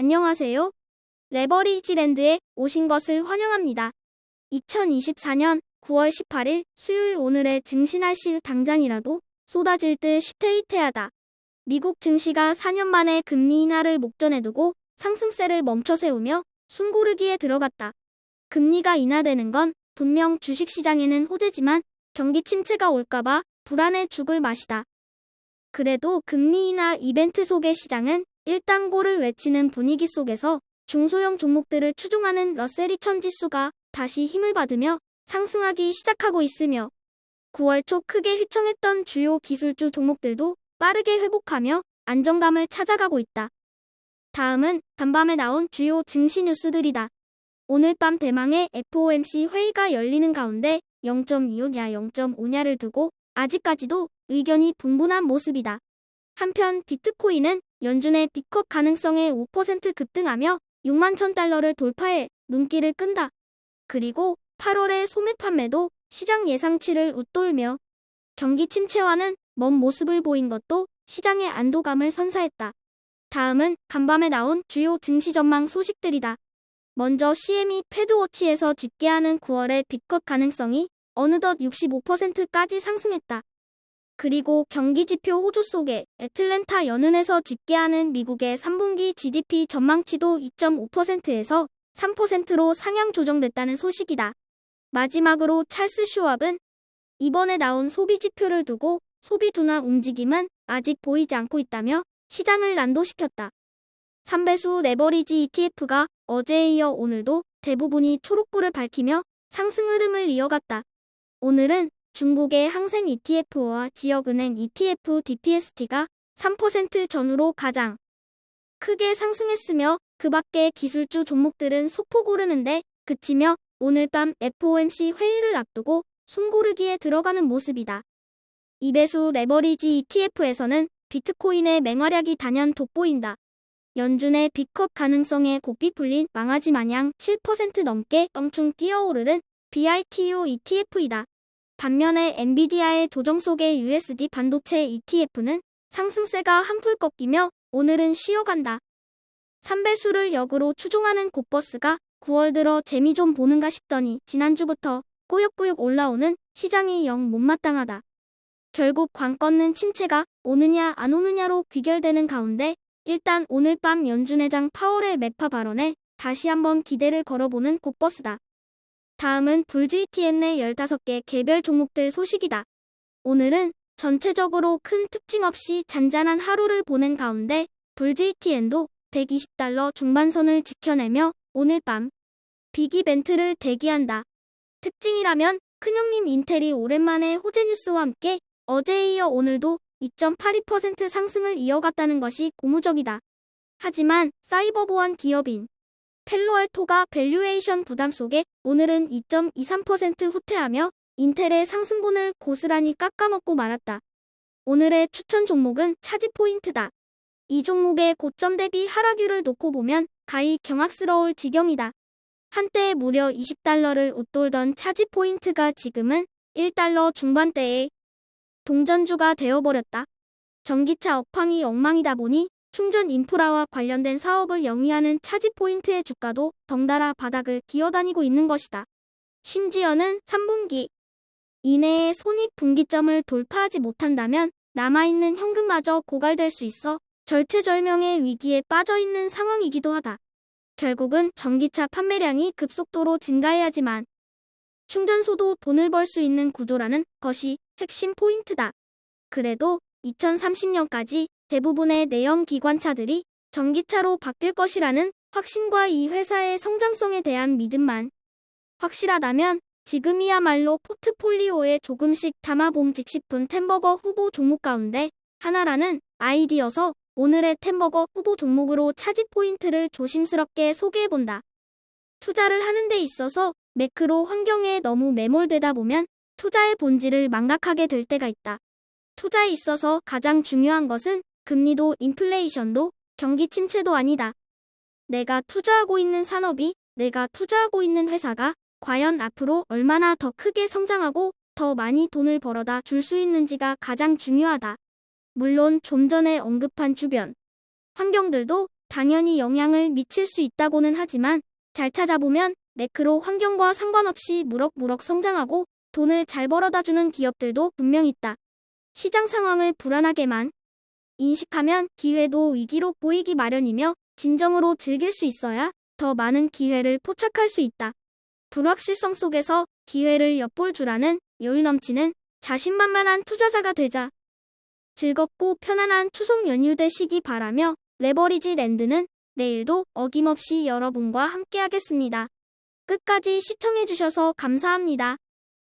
안녕하세요. 레버리지랜드에 오신 것을 환영합니다. 2024년 9월 18일 수요일 오늘의 증시 날씨 당장이라도 쏟아질 듯 시태위태하다. 미국 증시가 4년 만에 금리 인하를 목전에 두고 상승세를 멈춰 세우며 숨고르기에 들어갔다. 금리가 인하되는 건 분명 주식시장에는 호재지만 경기 침체가 올까봐 불안에 죽을 맛이다. 그래도 금리 인하 이벤트 속의 시장은 일당고를 외치는 분위기 속에서 중소형 종목들을 추종하는 러셀 2000 지수가 다시 힘을 받으며 상승하기 시작하고 있으며 9월 초 크게 휘청했던 주요 기술주 종목들도 빠르게 회복하며 안정감을 찾아가고 있다. 다음은 간밤에 나온 주요 증시 뉴스들이다. 오늘 밤 대망의 FOMC 회의가 열리는 가운데 0.25냐 0.5냐를 두고 아직까지도 의견이 분분한 모습이다. 한편 비트코인은 연준의 빅컵 가능성에 5% 급등하며 6만 $1,000를 돌파해 눈길을 끈다. 그리고 8월의 소매 판매도 시장 예상치를 웃돌며 경기 침체와는 먼 모습을 보인 것도 시장의 안도감을 선사했다. 다음은 간밤에 나온 주요 증시 전망 소식들이다. 먼저 CME 패드워치에서 집계하는 9월의 빅컵 가능성이 어느덧 65%까지 상승했다. 그리고 경기지표 호조 속에 애틀랜타 연은에서 집계하는 미국의 3분기 GDP 전망치도 2.5%에서 3%로 상향 조정됐다는 소식이다. 마지막으로 찰스 슈왑은 이번에 나온 소비 지표를 두고 소비 둔화 움직임은 아직 보이지 않고 있다며 시장을 난도시켰다. 3배수 레버리지 ETF가 어제에 이어 오늘도 대부분이 초록불을 밝히며 상승 흐름을 이어갔다. 오늘은 중국의 항생 ETF와 지역은행 ETF DPST가 3% 전후로 가장 크게 상승했으며 그 밖의 기술주 종목들은 소폭 오르는데 그치며 오늘 밤 FOMC 회의를 앞두고 숨고르기에 들어가는 모습이다. 2배수 레버리지 ETF에서는 비트코인의 맹활약이 단연 돋보인다. 연준의 빅컵 가능성에 고삐 풀린 망아지 마냥 7% 넘게 껑충 뛰어오르는 BITU ETF이다. 반면에 엔비디아의 조정 속의 USD 반도체 ETF는 상승세가 한풀 꺾이며 오늘은 쉬어간다. 3배수를 역으로 추종하는 곧버스가 9월 들어 재미 좀 보는가 싶더니 지난주부터 꾸역꾸역 올라오는 시장이 영 못마땅하다. 결국 관 꺾는 침체가 오느냐 안 오느냐로 귀결되는 가운데 일단 오늘 밤 연준 의장 파월의 매파 발언에 다시 한번 기대를 걸어보는 곧버스다. 다음은 불주이TN의 15개 개별 종목들 소식이다. 오늘은 전체적으로 큰 특징 없이 잔잔한 하루를 보낸 가운데 불주이TN도 $120 중반선을 지켜내며 오늘 밤 빅 이벤트를 대기한다. 특징이라면 큰형님 인텔이 오랜만에 호재 뉴스와 함께 어제에 이어 오늘도 2.82% 상승을 이어갔다는 것이 고무적이다. 하지만 사이버 보안 기업인 펠로알토가 밸류에이션 부담 속에 오늘은 2.23% 후퇴하며 인텔의 상승분을 고스란히 깎아먹고 말았다. 오늘의 추천 종목은 차지포인트다. 이 종목의 고점 대비 하락률을 놓고 보면 가히 경악스러울 지경이다. 한때 무려 $20를 웃돌던 차지포인트가 지금은 $1 중반대에 동전주가 되어버렸다. 전기차 업황이 엉망이다 보니 충전 인프라와 관련된 사업을 영위하는 차지포인트의 주가도 덩달아 바닥을 기어다니고 있는 것이다. 심지어는 3분기 이내에 손익분기점을 돌파하지 못한다면 남아있는 현금마저 고갈될 수 있어 절체절명의 위기에 빠져있는 상황이기도 하다. 결국은 전기차 판매량이 급속도로 증가해야지만 충전소도 돈을 벌 수 있는 구조라는 것이 핵심 포인트다. 그래도 2030년까지 대부분의 내연 기관차들이 전기차로 바뀔 것이라는 확신과 이 회사의 성장성에 대한 믿음만 확실하다면 지금이야말로 포트폴리오에 조금씩 담아봄직 싶은 템버거 후보 종목 가운데 하나라는 아이디어서 오늘의 템버거 후보 종목으로 차지 포인트를 조심스럽게 소개해본다. 투자를 하는 데 있어서 매크로 환경에 너무 매몰되다 보면 투자의 본질을 망각하게 될 때가 있다. 투자에 있어서 가장 중요한 것은 금리도 인플레이션도 경기 침체도 아니다. 내가 투자하고 있는 산업이 내가 투자하고 있는 회사가 과연 앞으로 얼마나 더 크게 성장하고 더 많이 돈을 벌어다 줄 수 있는지가 가장 중요하다. 물론 좀 전에 언급한 주변 환경들도 당연히 영향을 미칠 수 있다고는 하지만 잘 찾아보면 매크로 환경과 상관없이 무럭무럭 성장하고 돈을 잘 벌어다 주는 기업들도 분명 있다. 시장 상황을 불안하게만 인식하면 기회도 위기로 보이기 마련이며 진정으로 즐길 수 있어야 더 많은 기회를 포착할 수 있다. 불확실성 속에서 기회를 엿볼 줄 아는 여유 넘치는 자신만만한 투자자가 되자. 즐겁고 편안한 추석 연휴 되시기 바라며 레버리지 랜드는 내일도 어김없이 여러분과 함께하겠습니다. 끝까지 시청해주셔서 감사합니다.